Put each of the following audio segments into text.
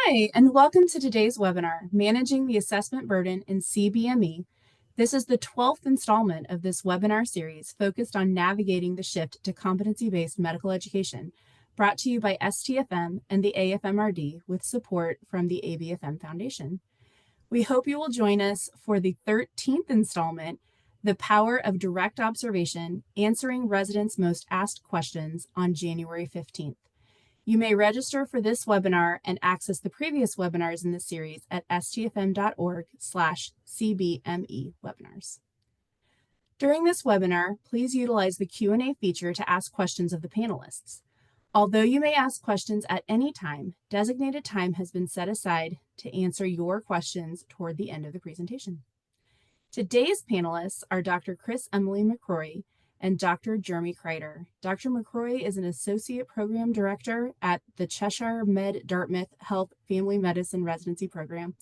Hi, and welcome to today's webinar, Managing the Assessment Burden in CBME. This is the 12th installment of this webinar series focused on navigating the shift to competency-based medical education, brought to you by STFM and the AFMRD with support from the ABFM Foundation. We hope you will join us for the 13th installment, The Power of Direct Observation, Answering Residents' Most Asked Questions on January 15th. You may register for this webinar and access the previous webinars in the series at stfm.org/CBME webinars. During this webinar, please utilize the Q&A feature to ask questions of the panelists. Although you may ask questions at any time, designated time has been set aside to answer your questions toward the end of the presentation. Today's panelists are Dr. Chris Emily McCrory and Dr. Jeremy Kreider. Dr. McCrory is an Associate Program Director at the Cheshire Med Dartmouth Health Family Medicine Residency Program,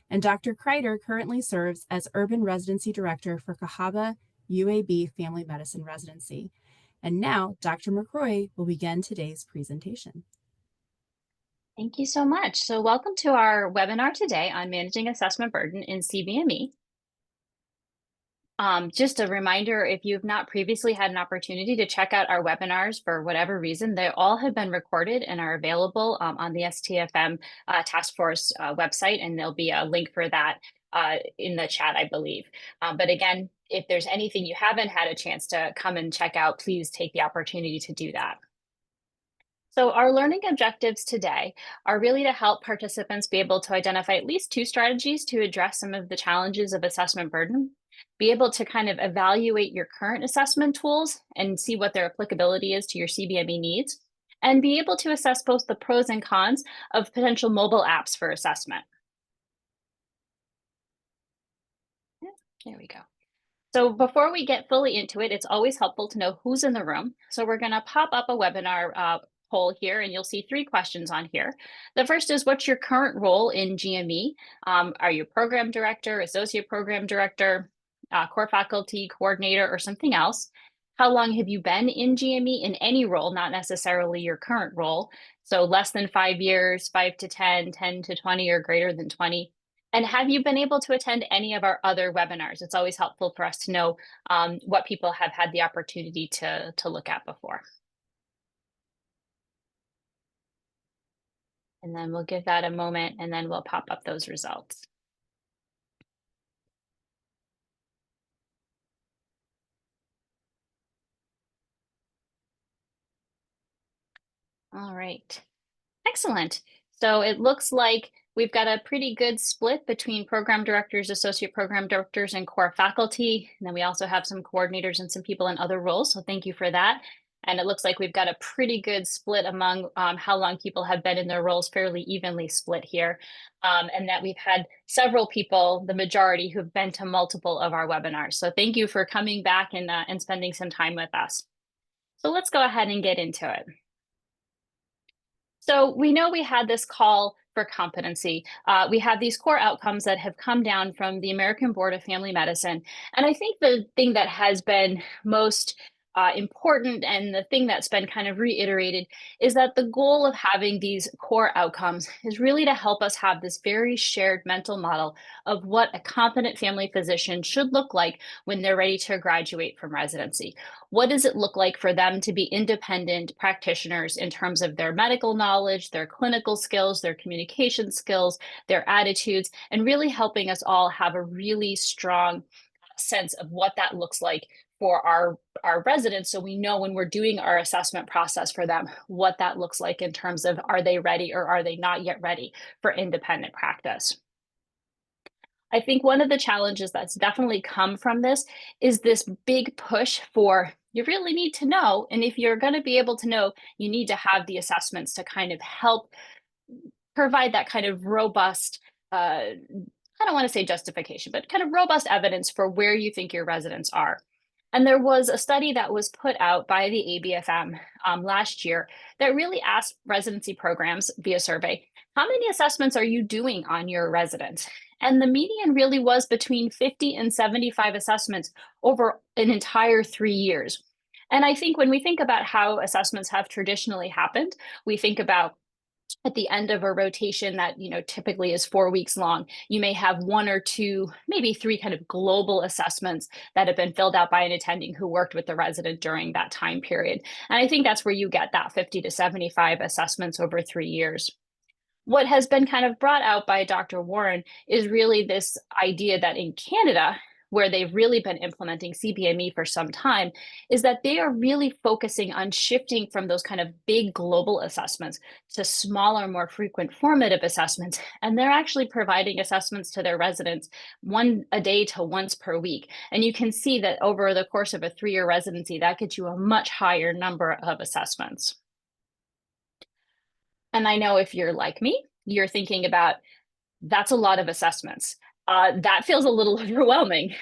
and Dr. Kreider currently serves as Urban Residency Director for Cahaba UAB Family Medicine Residency. And now, Dr. McCrory will begin today's presentation. Thank you so much. So welcome to our webinar today on managing assessment burden in CBME. Just a reminder, if you've not previously had an opportunity to check out our webinars for whatever reason, they all have been recorded and are available on the STFM Task Force website, and there'll be a link for that in the chat, I believe. But again, if there's anything you haven't had a chance to come and check out, please take the opportunity to do that. So our learning objectives today are really to help participants be able to identify at least two strategies to address some of the challenges of assessment burden, be able to kind of evaluate your current assessment tools and see what their applicability is to your CBME needs, and be able to assess both the pros and cons of potential mobile apps for assessment. There we go. So before we get fully into it, it's always helpful to know who's in the room. So we're going to pop up a webinar poll here, and you'll see three questions on here. The first is, what's your current role in GME? Are you program director, associate program director, core faculty, coordinator, or something else? How long have you been in GME in any role, not necessarily your current role? So less than 5 years, 5 to 10, 10 to 20, or greater than 20. And have you been able to attend any of our other webinars? It's always helpful for us to know what people have had the opportunity to look at before. And then we'll give that a moment, and then we'll pop up those results. All right, excellent. So it looks like we've got a pretty good split between program directors, associate program directors, and core faculty. And then we also have some coordinators and some people in other roles. So thank you for that. And it looks like we've got a pretty good split among how long people have been in their roles, fairly evenly split here. And that we've had several people, the majority, who've been to multiple of our webinars. So thank you for coming back and spending some time with us. So let's go ahead and get into it. So we know we had this call for competency. We have these core outcomes that have come down from the American Board of Family Medicine. And I think the thing that has been most important, and the thing that's been kind of reiterated, is that the goal of having these core outcomes is really to help us have this very shared mental model of what a competent family physician should look like when they're ready to graduate from residency. What does it look like for them to be independent practitioners in terms of their medical knowledge, their clinical skills, their communication skills, their attitudes, and really helping us all have a really strong sense of what that looks like for our residents, so we know when we're doing our assessment process for them, what that looks like in terms of, are they ready or are they not yet ready for independent practice? I think one of the challenges that's definitely come from this is this big push for, you really need to know, and if you're going to be able to know, you need to have the assessments to kind of help provide that kind of robust, I don't want to say justification, but kind of robust evidence for where you think your residents are. And there was a study that was put out by the ABFM last year that really asked residency programs via survey, how many assessments are you doing on your residents? And the median really was between 50 and 75 assessments over an entire 3 years. And I think when we think about how assessments have traditionally happened, we think about at the end of a rotation that typically is 4 weeks long, you may have one or two, maybe three kind of global assessments that have been filled out by an attending who worked with the resident during that time period. And I think that's where you get that 50 to 75 assessments over 3 years. What has been kind of brought out by Dr. Warren is really this idea that in Canada, where they've really been implementing CBME for some time, is that they are really focusing on shifting from those kind of big global assessments to smaller, more frequent formative assessments. And they're actually providing assessments to their residents one a day to once per week. And you can see that over the course of a 3-year residency, that gets you a much higher number of assessments. And I know if you're like me, you're thinking about that's a lot of assessments. That feels a little overwhelming.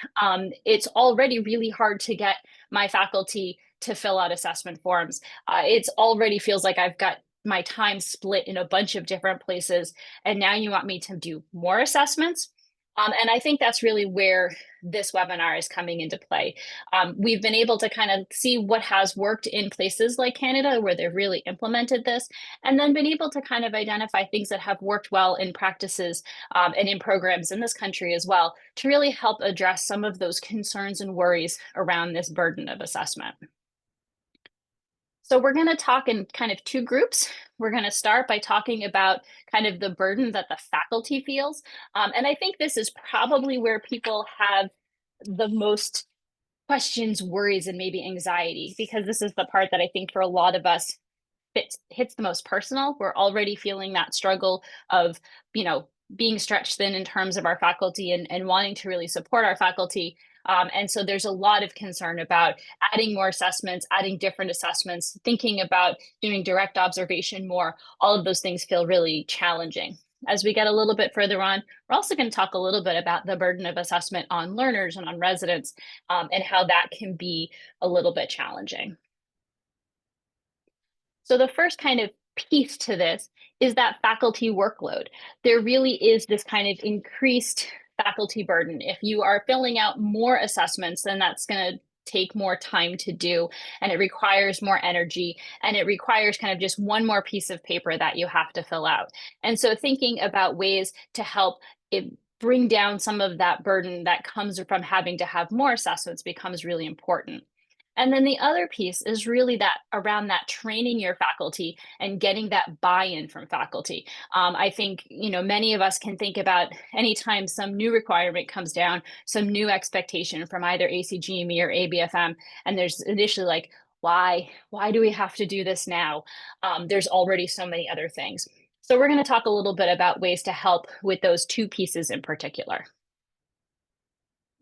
It's already really hard to get my faculty to fill out assessment forms. It's already feels like I've got my time split in a bunch of different places. And now you want me to do more assessments? And I think that's really where this webinar is coming into play. We've been able to kind of see what has worked in places like Canada where they've really implemented this, and then been able to kind of identify things that have worked well in practices and in programs in this country as well to really help address some of those concerns and worries around this burden of assessment. So we're going to talk in kind of two groups. We're going to start by talking about kind of the burden that the faculty feels. And I think this is probably where people have the most questions, worries, and maybe anxiety, because this is the part that I think for a lot of us hits the most personal. We're already feeling that struggle of, being stretched thin in terms of our faculty and wanting to really support our faculty. And so there's a lot of concern about adding more assessments, adding different assessments, thinking about doing direct observation more. All of those things feel really challenging. As we get a little bit further on, we're also going to talk a little bit about the burden of assessment on learners and on residents, and how that can be a little bit challenging. So the first kind of piece to this is that faculty workload. There really is this kind of increased faculty burden. If you are filling out more assessments, then that's going to take more time to do, and it requires more energy, and it requires kind of just one more piece of paper that you have to fill out. And so thinking about ways to help it bring down some of that burden that comes from having to have more assessments becomes really important. And then the other piece is really that around that training your faculty and getting that buy-in from faculty. I think, many of us can think about anytime some new requirement comes down, some new expectation from either ACGME or ABFM, and there's initially like, why do we have to do this now? There's already so many other things. So we're going to talk a little bit about ways to help with those two pieces in particular.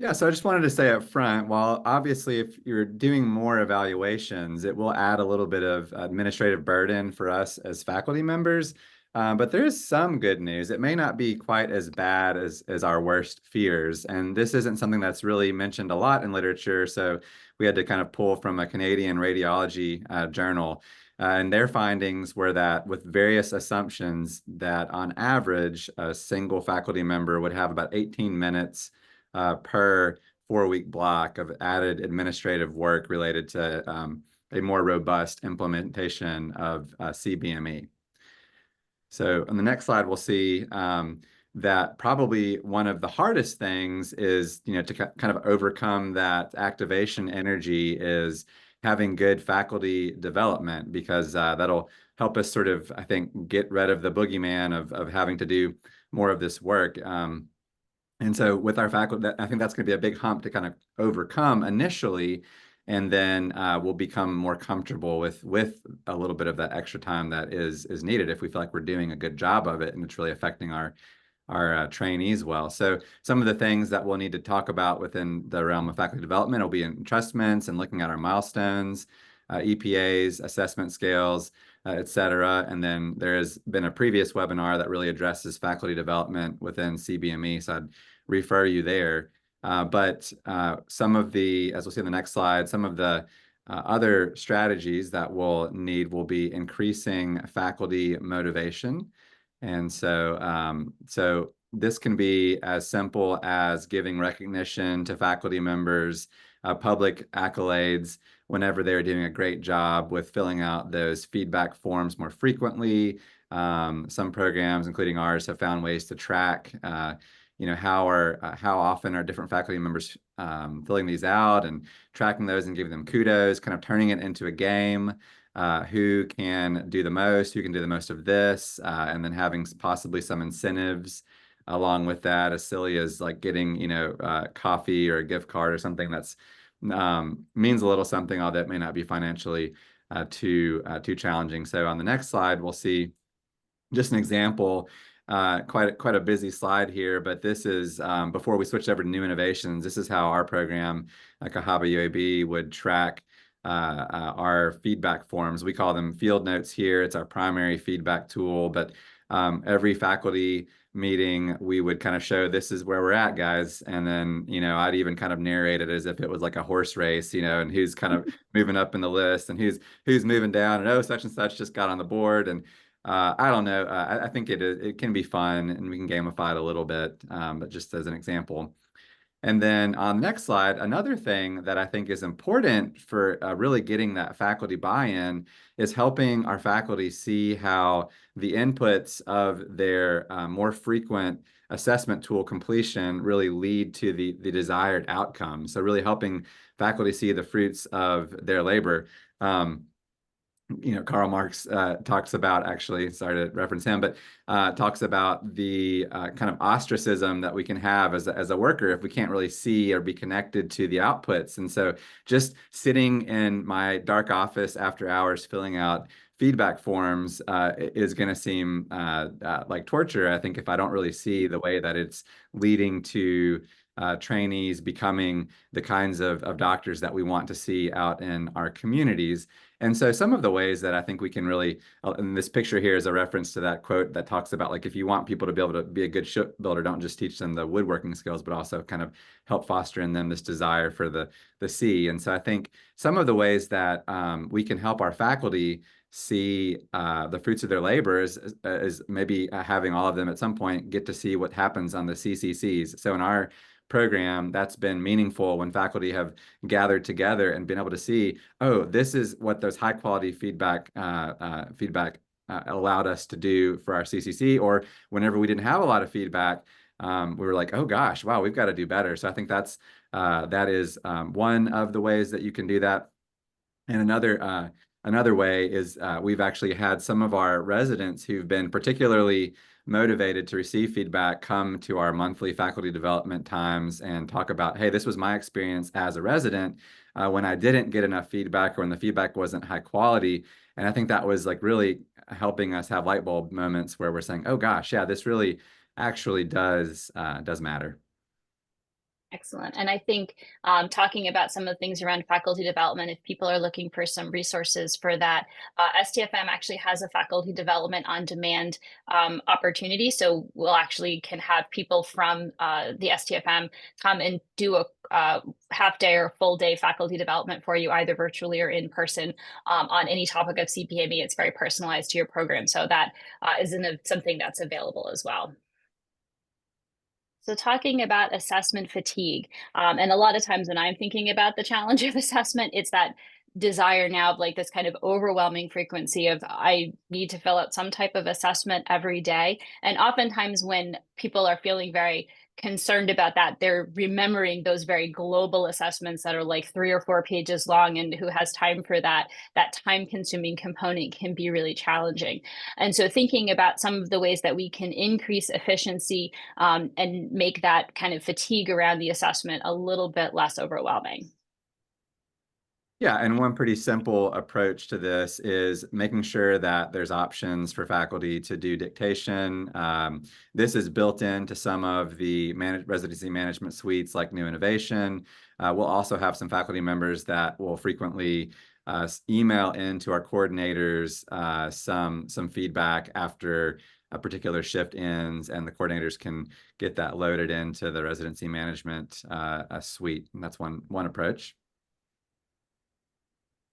Yeah, so I just wanted to say up front, while obviously if you're doing more evaluations, it will add a little bit of administrative burden for us as faculty members, but there is some good news. It may not be quite as bad as our worst fears, and this isn't something that's really mentioned a lot in literature, so we had to kind of pull from a Canadian radiology journal. And their findings were that with various assumptions that on average, a single faculty member would have about 18 minutes per 4-week block of added administrative work related to a more robust implementation of CBME. So on the next slide, we'll see that probably one of the hardest things is, to kind of overcome that activation energy is having good faculty development, because that'll help us sort of, I think, get rid of the boogeyman of having to do more of this work. And so with our faculty, I think that's going to be a big hump to kind of overcome initially, and then we'll become more comfortable with a little bit of that extra time that is needed if we feel like we're doing a good job of it and it's really affecting our trainees well. So some of the things that we'll need to talk about within the realm of faculty development will be entrustments and looking at our milestones, EPAs, assessment scales, et cetera. And then there has been a previous webinar that really addresses faculty development within CBME, so I'd refer you there. But some of the, as we'll see in the next slide, some of the other strategies that we'll need will be increasing faculty motivation. And so this can be as simple as giving recognition to faculty members, public accolades, whenever they were doing a great job with filling out those feedback forms more frequently. Some programs, including ours, have found ways to track, how often are different faculty members filling these out and tracking those and giving them kudos, kind of turning it into a game. Who can do the most, who can do the most of this, and then having possibly some incentives along with that, as silly as like getting, coffee or a gift card or something that's means a little something, although it may not be financially too challenging. So on the next slide, we'll see just an example, quite a busy slide here, but this is before we switch over to new innovations. This is how our program, like Cahaba UAB, would track our feedback forms. We call them field notes here. It's our primary feedback tool, but every faculty meeting, we would kind of show, this is where we're at, guys. And then, I'd even kind of narrate it as if it was like a horse race, and who's kind of moving up in the list and who's moving down, and oh, such and such just got on the board. And I don't know. I think it can be fun, and we can gamify it a little bit, but just as an example. And then on the next slide, another thing that I think is important for really getting that faculty buy-in is helping our faculty see how the inputs of their more frequent assessment tool completion really lead to the desired outcome. So really helping faculty see the fruits of their labor. Karl Marx talks about, actually, sorry to reference him, but talks about the kind of ostracism that we can have as a worker if we can't really see or be connected to the outputs. And so just sitting in my dark office after hours filling out feedback forms is going to seem like torture, I think, if I don't really see the way that it's leading to trainees becoming the kinds of doctors that we want to see out in our communities. And so some of the ways that I think we can really, and this picture here is a reference to that quote that talks about, like, if you want people to be able to be a good shipbuilder, don't just teach them the woodworking skills, but also kind of help foster in them this desire for the sea. And so I think some of the ways that we can help our faculty see the fruits of their labor is maybe having all of them at some point get to see what happens on the CCCs. So in our program, that's been meaningful when faculty have gathered together and been able to see, oh, this is what those high quality feedback allowed us to do for our CCC. Or whenever we didn't have a lot of feedback, we were like, oh gosh, wow, we've got to do better. So I think that is one of the ways that you can do that. And another way is we've actually had some of our residents who've been particularly motivated to receive feedback come to our monthly faculty development times and talk about, hey, this was my experience as a resident when I didn't get enough feedback or when the feedback wasn't high quality. And I think that was like really helping us have light bulb moments where we're saying, oh gosh, yeah, this really actually does matter. Excellent. And I think talking about some of the things around faculty development, if people are looking for some resources for that, STFM actually has a faculty development on demand opportunity. So we'll actually can have people from the STFM come and do a half day or full day faculty development for you, either virtually or in person, on any topic of CBME. It's very personalized to your program. So that is something that's available as well. So talking about assessment fatigue, and a lot of times when I'm thinking about the challenge of assessment, it's that desire now of like this kind of overwhelming frequency of I need to fill out some type of assessment every day. And oftentimes when people are feeling very concerned about that, they're remembering those very global assessments that are like 3 or 4 pages long, and who has time for that time consuming component can be really challenging. And so thinking about some of the ways that we can increase efficiency and make that kind of fatigue around the assessment a little bit less overwhelming. Yeah, and one pretty simple approach to this is making sure that there's options for faculty to do dictation. This is built into some of the residency management suites like New Innovation. We'll also have some faculty members that will frequently email into our coordinators some feedback after a particular shift ends, and the coordinators can get that loaded into the residency management suite. And that's one approach.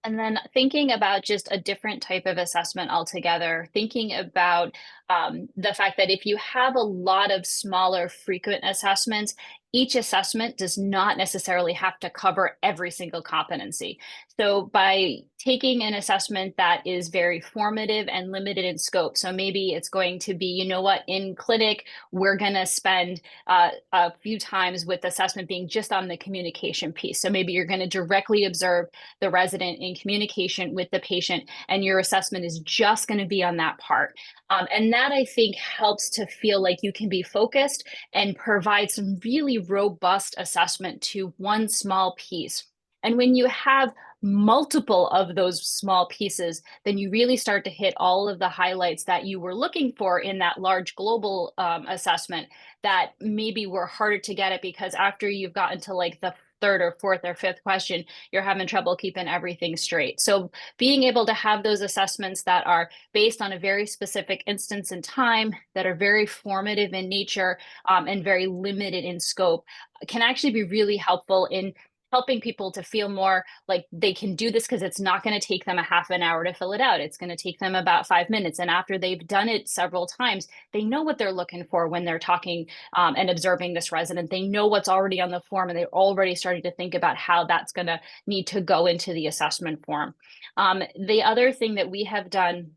And then thinking about just a different type of assessment altogether, thinking about the fact that if you have a lot of smaller frequent assessments, each assessment does not necessarily have to cover every single competency. So by taking an assessment that is very formative and limited in scope, so maybe it's going to be, you know what, in clinic, we're going to spend a few times with assessment being just on the communication piece. So maybe you're going to directly observe the resident in communication with the patient, and your assessment is just going to be on that part. And that, I think, helps to feel like you can be focused and provide some really robust assessment to one small piece. And when you have multiple of those small pieces, then you really start to hit all of the highlights that you were looking for in that large global assessment that maybe were harder to get at, because after you've gotten to like the third or fourth or fifth question, you're having trouble keeping everything straight. So being able to have those assessments that are based on a very specific instance in time, that are very formative in nature, and very limited in scope, can actually be really helpful in helping people to feel more like they can do this, because it's not going to take them a half an hour to fill it out. It's going to take them about 5 minutes. And after they've done it several times, they know what they're looking for when they're talking and observing this resident. They know what's already on the form, and they're already starting to think about how that's going to need to go into the assessment form. The other thing that we have done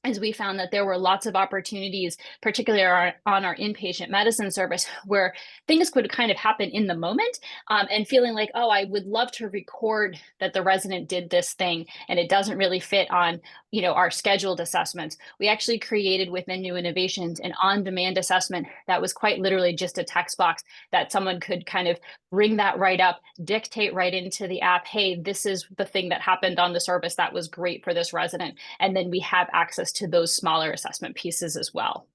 is we found that there were lots of opportunities, particularly on our inpatient medicine service, where things could kind of happen in the moment, and feeling like, oh, I would love to record that the resident did this thing, and it doesn't really fit on, you know, our scheduled assessments. We actually created within New Innovations an on-demand assessment that was quite literally just a text box that someone could kind of bring that right up, dictate right into the app, hey, this is the thing that happened on the service that was great for this resident. And then we have access to those smaller assessment pieces as well.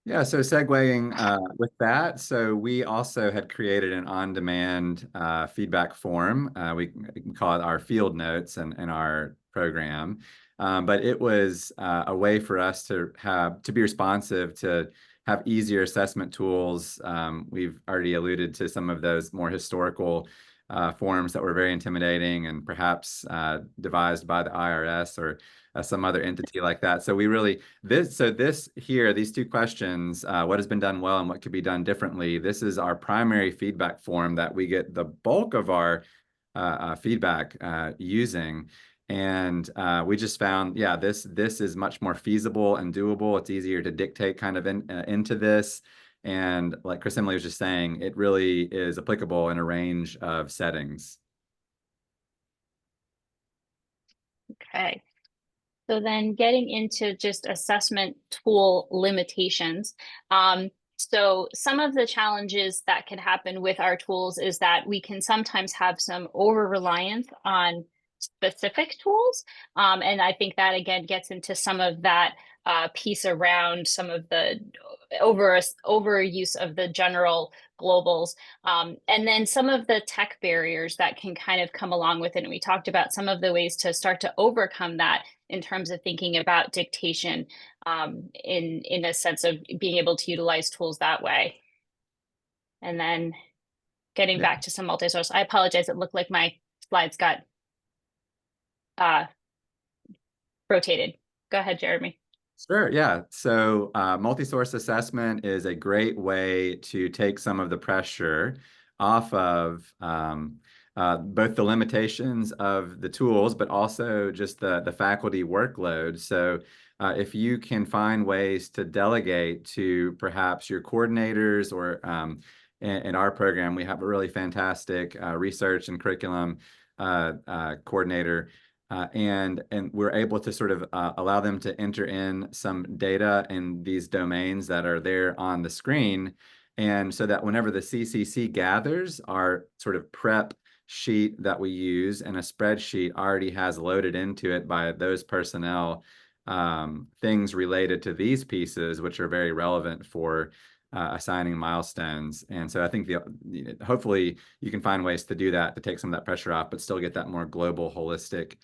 Yeah, so segueing with that, so we also had created an on-demand feedback form. We can call it our field notes in our program, but it was a way for us to be responsive, to have easier assessment tools. We've already alluded to some of those more historical forms that were very intimidating and perhaps devised by the IRS or some other entity like that. So we really, these two questions, what has been done well and what could be done differently, this is our primary feedback form that we get the bulk of our feedback using. And we just found, yeah, this is much more feasible and doable. It's easier to dictate kind of into this. And like Chris Emily was just saying, it really is applicable in a range of settings. Okay. So then getting into just assessment tool limitations. So some of the challenges that can happen with our tools is that we can sometimes have some over-reliance on specific tools. And I think that, again, gets into some of that piece around some of the overuse of the general globals, and then some of the tech barriers that can kind of come along with it. And we talked about some of the ways to start to overcome that in terms of thinking about dictation, in a sense of being able to utilize tools that way. And then getting back to some multi-source. I apologize. It looked like my slides got rotated. Go ahead, Jeremy. Sure, yeah. So multi-source assessment is a great way to take some of the pressure off of both the limitations of the tools, but also just the faculty workload. So if you can find ways to delegate to perhaps your coordinators, or in our program, we have a really fantastic research and curriculum coordinator. And we're able to sort of allow them to enter in some data in these domains that are there on the screen. And so that whenever the CCC gathers, our sort of prep sheet that we use and a spreadsheet already has loaded into it by those personnel things related to these pieces, which are very relevant for assigning milestones. And so I think hopefully you can find ways to do that, to take some of that pressure off, but still get that more global, holistic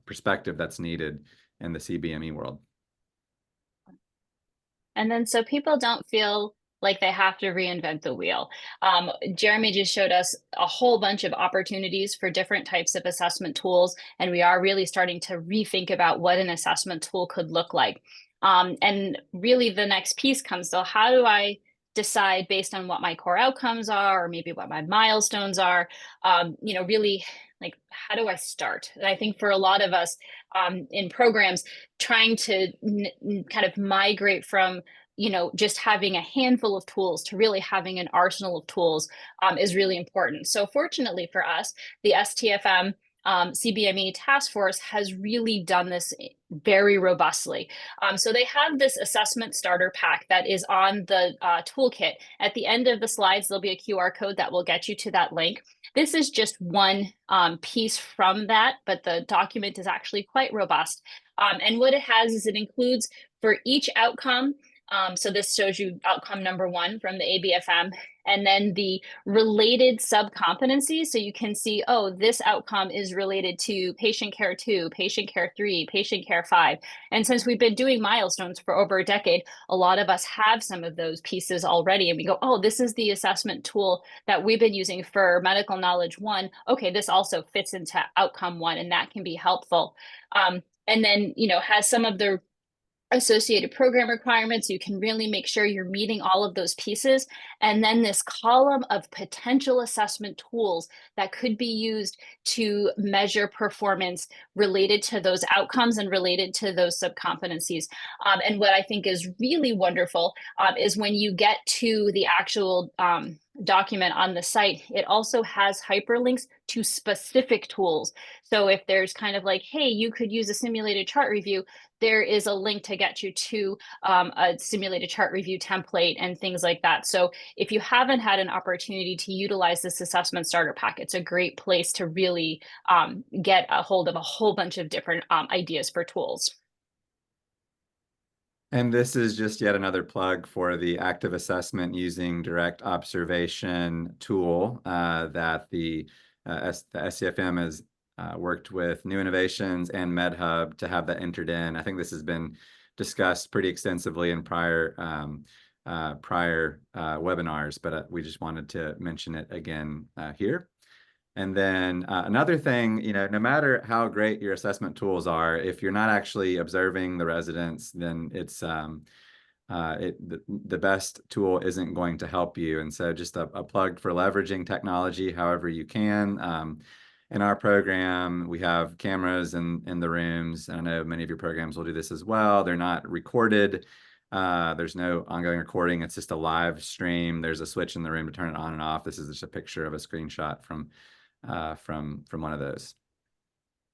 perspective that's needed in the CBME world. And then so people don't feel like they have to reinvent the wheel. Jeremy just showed us a whole bunch of opportunities for different types of assessment tools, and we are really starting to rethink about what an assessment tool could look like. And really the next piece comes, so how do I decide based on what my core outcomes are, or maybe what my milestones are, really like, how do I start? And I think for a lot of us in programs, trying to kind of migrate from just having a handful of tools to really having an arsenal of tools is really important. So fortunately for us, the STFM CBME task force has really done this very robustly. So they have this assessment starter pack that is on the toolkit. At the end of the slides, there'll be a QR code that will get you to that link. This is just one piece from that, but the document is actually quite robust. And what it has is it includes for each outcome. So this shows you outcome number 1 from the ABFM, and then the related subcompetencies. So you can see, oh, this outcome is related to patient care 2, patient care 3, patient care 5. And since we've been doing milestones for over a decade, a lot of us have some of those pieces already. And we go, oh, this is the assessment tool that we've been using for medical knowledge 1. Okay, this also fits into outcome 1, and that can be helpful. And then, has some of the associated program requirements. You can really make sure you're meeting all of those pieces. And then this column of potential assessment tools that could be used to measure performance related to those outcomes and related to those subcompetencies. And what I think is really wonderful is when you get to the actual document on the site, it also has hyperlinks to specific tools. So if there's kind of like, hey, you could use a simulated chart review, there is a link to get you to a simulated chart review template and things like that. So if you haven't had an opportunity to utilize this assessment starter pack, it's a great place to really get a hold of a whole bunch of different ideas for tools. And this is just yet another plug for the active assessment using direct observation tool that the SCFM has worked with New Innovations and MedHub to have that entered in. I think this has been discussed pretty extensively in prior webinars, but we just wanted to mention it again here. And then another thing, no matter how great your assessment tools are, if you're not actually observing the residents, then it's the best tool isn't going to help you. And so just a plug for leveraging technology however you can. In our program, we have cameras in the rooms. I know many of your programs will do this as well. They're not recorded. There's no ongoing recording. It's just a live stream. There's a switch in the room to turn it on and off. This is just a picture of a screenshot from one of those.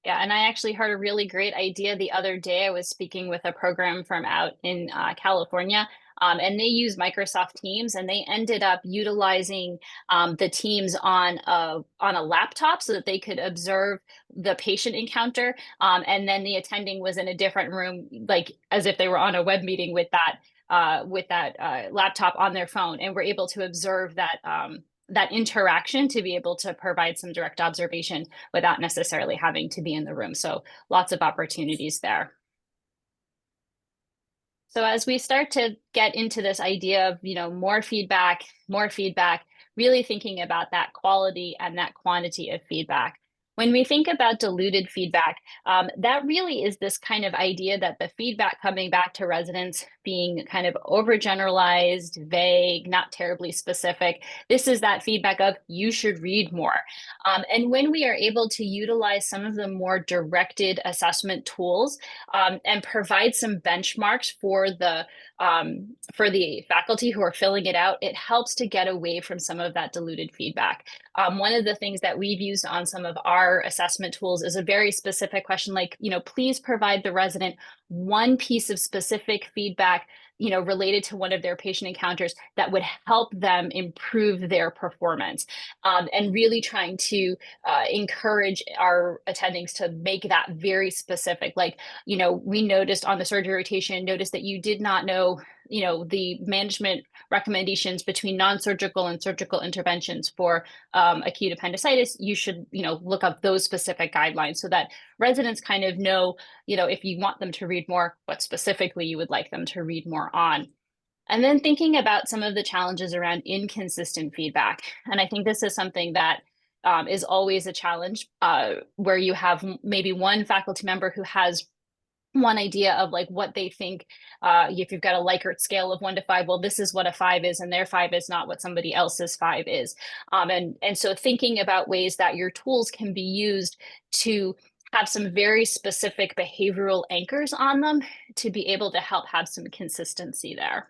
Yeah, and I actually heard a really great idea the other day. I was speaking with a program from out in California, and they use Microsoft Teams, and they ended up utilizing the Teams on a laptop so that they could observe the patient encounter, and then the attending was in a different room, like as if they were on a web meeting with that laptop on their phone, and were able to observe that interaction to be able to provide some direct observation without necessarily having to be in the room. So lots of opportunities there. So as we start to get into this idea of, more feedback, really thinking about that quality and that quantity of feedback. When we think about diluted feedback, that really is this kind of idea that the feedback coming back to residents being kind of overgeneralized, vague, not terribly specific. This is that feedback of you should read more. And when we are able to utilize some of the more directed assessment tools and provide some benchmarks for the faculty who are filling it out, it helps to get away from some of that diluted feedback. One of the things that we've used on some of our assessment tools is a very specific question like, please provide the resident one piece of specific feedback, related to one of their patient encounters that would help them improve their performance. And really trying to encourage our attendings to make that very specific. Like, we noticed on the surgery rotation, noticed that you did not know the management recommendations between non-surgical and surgical interventions for acute appendicitis. You should, look up those specific guidelines so that residents kind of know, if you want them to read more, what specifically you would like them to read more on. And then thinking about some of the challenges around inconsistent feedback. And I think this is something that is always a challenge where you have maybe one faculty member who has one idea of like what they think. If you've got a Likert scale of 1 to 5, well, this is what a 5 is, and their 5 is not what somebody else's 5 is. And so thinking about ways that your tools can be used to have some very specific behavioral anchors on them to be able to help have some consistency there.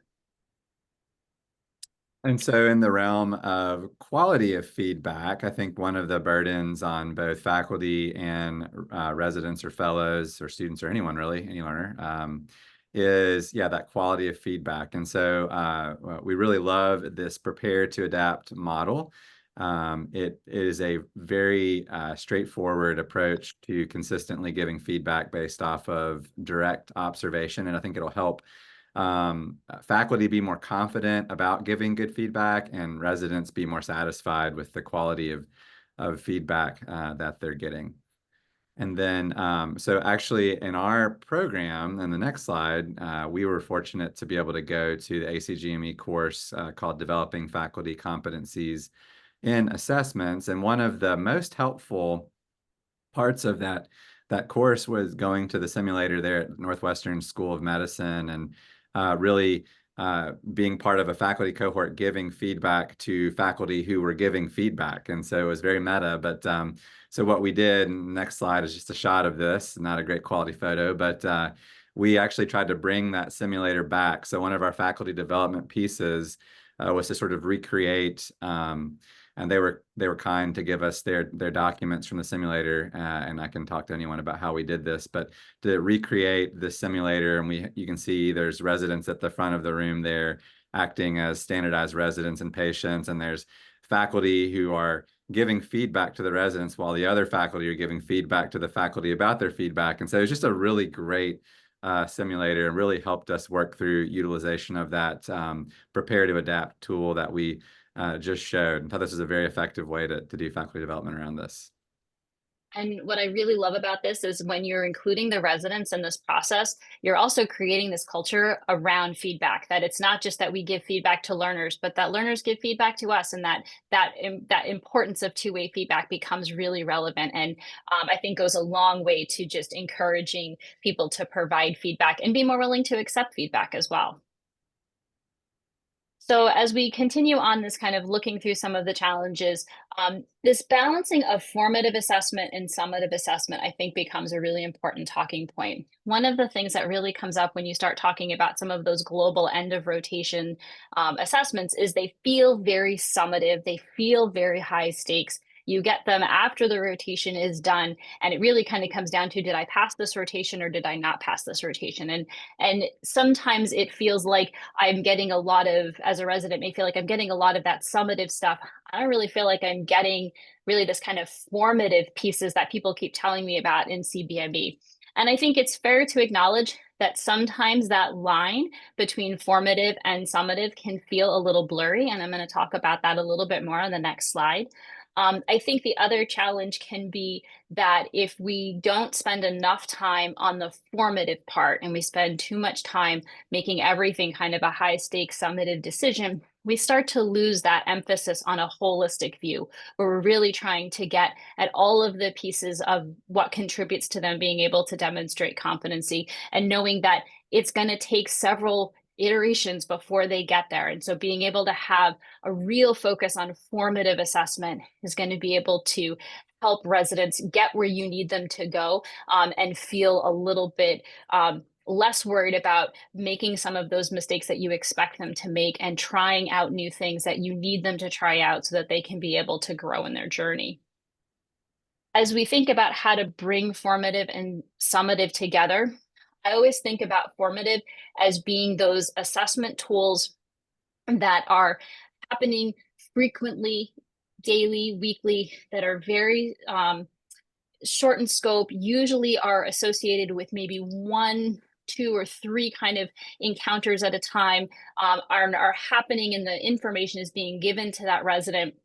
And so in the realm of quality of feedback, I think one of the burdens on both faculty and residents or fellows or students or anyone really, any learner, is that quality of feedback. And so we really love this prepare to adapt model. It is a very straightforward approach to consistently giving feedback based off of direct observation. And I think it'll help faculty be more confident about giving good feedback and residents be more satisfied with the quality of feedback that they're getting. And then, so actually in our program, in the next slide, we were fortunate to be able to go to the ACGME course called Developing Faculty Competencies in Assessments. And one of the most helpful parts of that course was going to the simulator there at Northwestern School of Medicine and really being part of a faculty cohort giving feedback to faculty who were giving feedback. And so it was very meta, but so what we did, next slide is just a shot of this, not a great quality photo, but we actually tried to bring that simulator back. So one of our faculty development pieces was to sort of recreate and they were kind to give us their documents from the simulator, and I can talk to anyone about how we did this, but to recreate the simulator, and you can see there's residents at the front of the room there acting as standardized residents and patients, and there's faculty who are giving feedback to the residents while the other faculty are giving feedback to the faculty about their feedback. And so it's just a really great simulator and really helped us work through utilization of that prepare to adapt tool that we just showed. I thought this is a very effective way to do faculty development around this. And what I really love about this is when you're including the residents in this process, you're also creating this culture around feedback, that it's not just that we give feedback to learners, but that learners give feedback to us, and that importance of two-way feedback becomes really relevant. And I think goes a long way to just encouraging people to provide feedback and be more willing to accept feedback as well. So as we continue on this kind of looking through some of the challenges, this balancing of formative assessment and summative assessment, I think, becomes a really important talking point. One of the things that really comes up when you start talking about some of those global end of rotation assessments is they feel very summative, they feel very high stakes. You get them after the rotation is done, and it really kind of comes down to, did I pass this rotation or did I not pass this rotation? And sometimes it feels like I'm getting a lot of, as a resident, may feel like I'm getting a lot of that summative stuff. I don't really feel like I'm getting really this kind of formative pieces that people keep telling me about in CBME. And I think it's fair to acknowledge that sometimes that line between formative and summative can feel a little blurry. And I'm going to talk about that a little bit more on the next slide. I think the other challenge can be that if we don't spend enough time on the formative part and we spend too much time making everything kind of a high stakes summative decision, we start to lose that emphasis on a holistic view where we're really trying to get at all of the pieces of what contributes to them being able to demonstrate competency, and knowing that it's going to take several iterations before they get there. And so being able to have a real focus on formative assessment is going to be able to help residents get where you need them to go, and feel a little bit less worried about making some of those mistakes that you expect them to make and trying out new things that you need them to try out so that they can be able to grow in their journey. As we think about how to bring formative and summative together, I always think about formative as being those assessment tools that are happening frequently, daily, weekly, that are very short in scope, usually are associated with maybe 1, 2, or 3 kind of encounters at a time, are happening, and the information is being given to that resident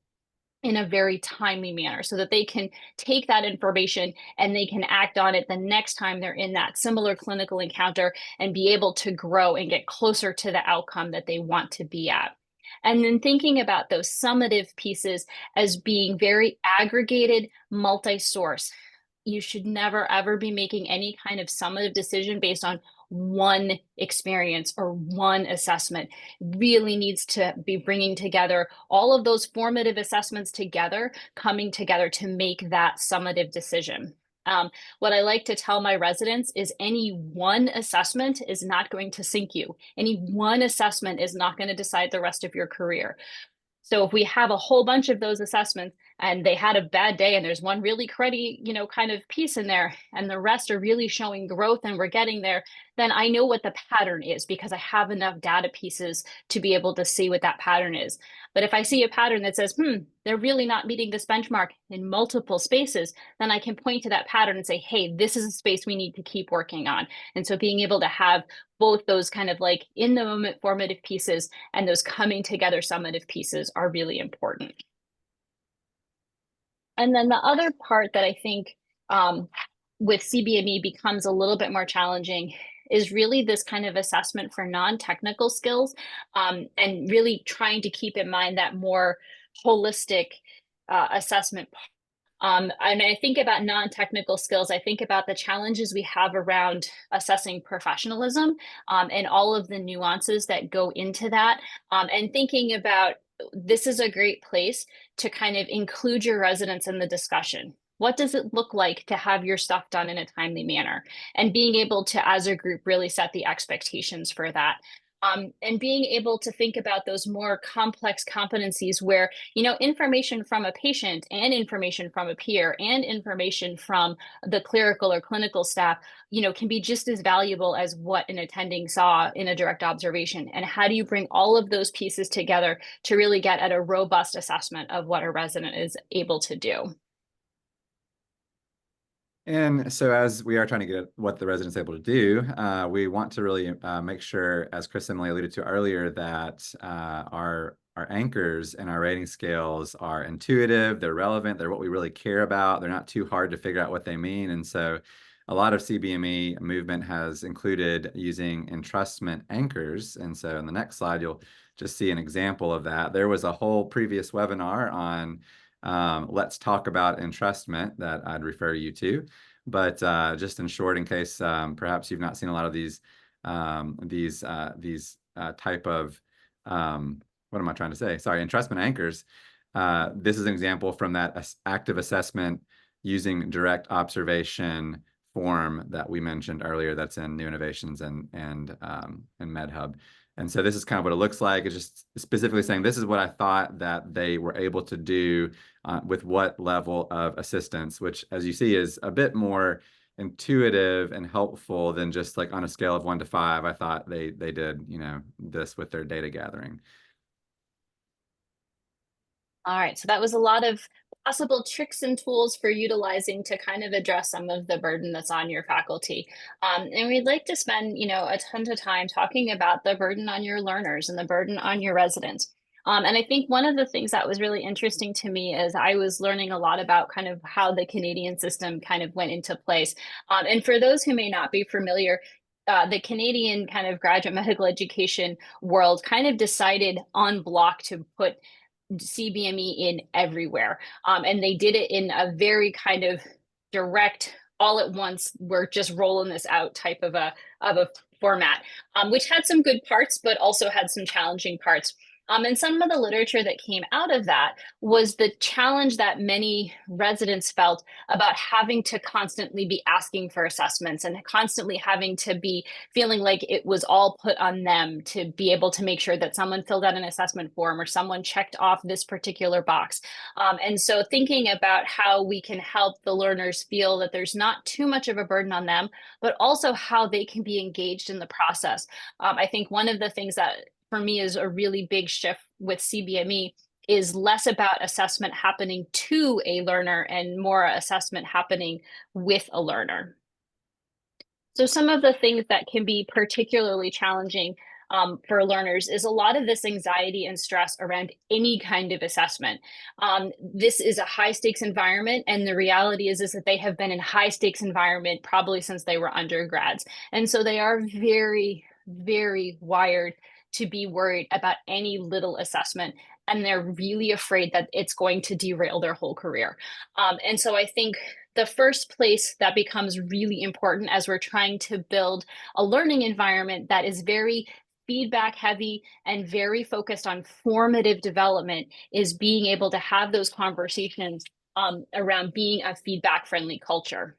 in a very timely manner so that they can take that information and they can act on it the next time they're in that similar clinical encounter and be able to grow and get closer to the outcome that they want to be at. And then thinking about those summative pieces as being very aggregated, multi-source. you should never ever be making any kind of summative decision based on one experience or one assessment. Really needs to be bringing together all of those formative assessments together, coming together to make that summative decision. What I like to tell my residents is any one assessment is not going to sink you. Any one assessment is not going to decide the rest of your career. So if we have a whole bunch of those assessments and they had a bad day and there's one really cruddy, kind of piece in there and the rest are really showing growth and we're getting there, then I know what the pattern is because I have enough data pieces to be able to see what that pattern is. But if I see a pattern that says, they're really not meeting this benchmark in multiple spaces, then I can point to that pattern and say, hey, this is a space we need to keep working on. And so being able to have both those kind of like in the moment formative pieces and those coming together summative pieces are really important. And then the other part that I think with CBME becomes a little bit more challenging is really this kind of assessment for non-technical skills, and really trying to keep in mind that more holistic assessment. And I think about non-technical skills, I think about the challenges we have around assessing professionalism, and all of the nuances that go into that, and thinking about this is a great place to kind of include your residents in the discussion. What does it look like to have your stuff done in a timely manner? And being able to, as a group, really set the expectations for that. And being able to think about those more complex competencies where, information from a patient and information from a peer and information from the clerical or clinical staff, can be just as valuable as what an attending saw in a direct observation. And how do you bring all of those pieces together to really get at a robust assessment of what a resident is able to do? And so as we are trying to get what the resident's able to do, we want to really make sure, as Chris and Emily alluded to earlier, that our anchors and our rating scales are intuitive, they're relevant, they're what we really care about, they're not too hard to figure out what they mean. And so a lot of CBME movement has included using entrustment anchors. And so in the next slide, you'll just see an example of that. There was a whole previous webinar on let's talk about entrustment that I'd refer you to. But just in short, in case perhaps you've not seen a lot of these type of, what am I trying to say? Sorry, entrustment anchors. This is an example from that active assessment using direct observation form that we mentioned earlier that's in New Innovations and MedHub. And so this is kind of what it looks like. It's just specifically saying this is what I thought that they were able to do with what level of assistance, which, as you see, is a bit more intuitive and helpful than just like on a scale of 1 to 5. I thought they did, this with their data gathering. All right, so that was a lot of possible tricks and tools for utilizing to kind of address some of the burden that's on your faculty. And we'd like to spend, a ton of time talking about the burden on your learners and the burden on your residents. And I think one of the things that was really interesting to me is I was learning a lot about kind of how the Canadian system kind of went into place. And for those who may not be familiar, the Canadian kind of graduate medical education world kind of decided en bloc to put CBME in everywhere. And they did it in a very kind of direct, all at once, we're just rolling this out type of a format, which had some good parts, but also had some challenging parts. And some of the literature that came out of that was the challenge that many residents felt about having to constantly be asking for assessments and constantly having to be feeling like it was all put on them to be able to make sure that someone filled out an assessment form or someone checked off this particular box. And so thinking about how we can help the learners feel that there's not too much of a burden on them, but also how they can be engaged in the process. I think one of the things that for me is a really big shift with CBME is less about assessment happening to a learner and more assessment happening with a learner. So some of the things that can be particularly challenging for learners is a lot of this anxiety and stress around any kind of assessment. This is a high stakes environment, and the reality is that they have been in high stakes environment probably since they were undergrads. And so they are very, very wired to be worried about any little assessment and they're really afraid that it's going to derail their whole career. And so I think the first place that becomes really important as we're trying to build a learning environment that is very feedback heavy and very focused on formative development is being able to have those conversations around being a feedback friendly culture.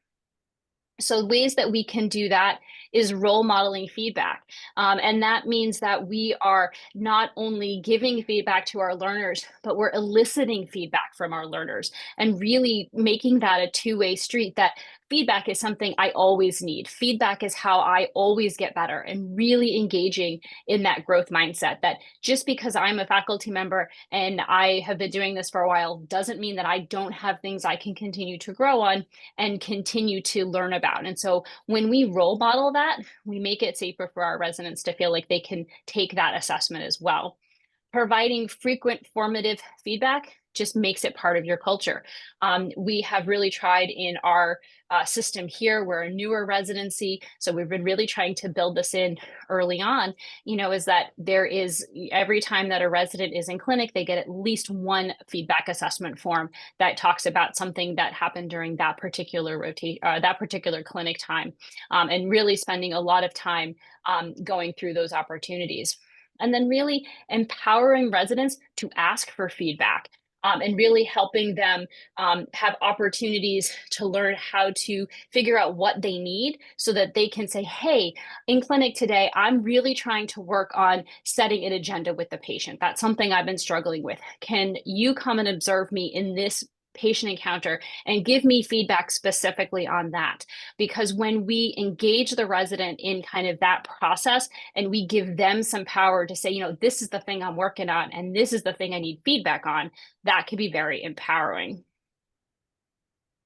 So ways that we can do that is role modeling feedback. And that means that we are not only giving feedback to our learners, but we're eliciting feedback from our learners and really making that a two-way street, that feedback is something I always need. Feedback is how I always get better, and really engaging in that growth mindset that just because I'm a faculty member and I have been doing this for a while doesn't mean that I don't have things I can continue to grow on and continue to learn about. And so when we role model that, we make it safer for our residents to feel like they can take that assessment as well. Providing frequent formative feedback just makes it part of your culture. We have really tried in our system here. We're a newer residency, so we've been really trying to build this in early on, is that there is, every time that a resident is in clinic, they get at least one feedback assessment form that talks about something that happened during that particular that particular clinic time, and really spending a lot of time going through those opportunities. And then really empowering residents to ask for feedback, and really helping them have opportunities to learn how to figure out what they need so that they can say, hey, in clinic today, I'm really trying to work on setting an agenda with the patient. That's something I've been struggling with. Can you come and observe me in this patient encounter and give me feedback specifically on that? Because when we engage the resident in kind of that process and we give them some power to say, this is the thing I'm working on and this is the thing I need feedback on, that can be very empowering.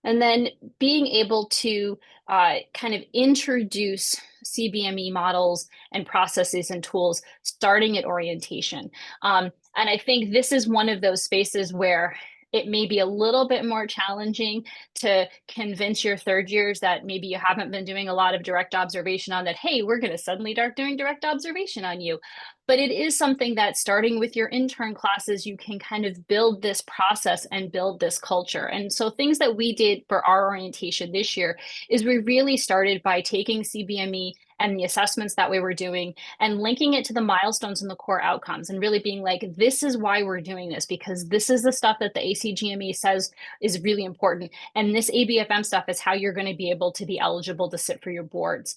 And then being able to kind of introduce CBME models and processes and tools starting at orientation. And I think this is one of those spaces where it may be a little bit more challenging to convince your third years that maybe you haven't been doing a lot of direct observation on that, hey, we're going to suddenly start doing direct observation on you. But it is something that starting with your intern classes, you can kind of build this process and build this culture. And so things that we did for our orientation this year is we really started by taking CBME and the assessments that we were doing and linking it to the milestones and the core outcomes, and really being like, this is why we're doing this, because this is the stuff that the ACGME says is really important. And this ABFM stuff is how you're going to be able to be eligible to sit for your boards.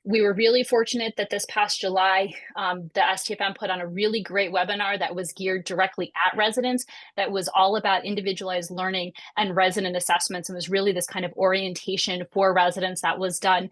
We were really fortunate that this past July, the STFM put on a really great webinar that was geared directly at residents, that was all about individualized learning and resident assessments, and was really this kind of orientation for residents that was done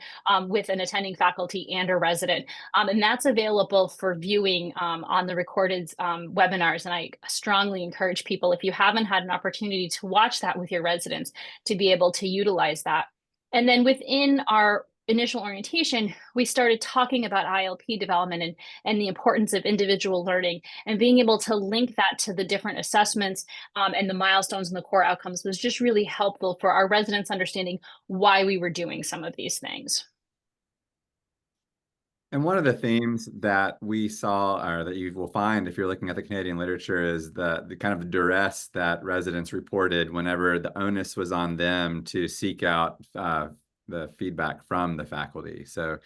with an attending faculty and a resident. And that's available for viewing on the recorded webinars. And I strongly encourage people, if you haven't had an opportunity to watch that with your residents, to be able to utilize that. And then within our initial orientation, we started talking about ILP development and the importance of individual learning, and being able to link that to the different assessments and the milestones and the core outcomes was just really helpful for our residents understanding why we were doing some of these things. And one of the themes that we saw, or that you will find if you're looking at the Canadian literature, is the kind of duress that residents reported whenever the onus was on them to seek out the feedback from the faculty. So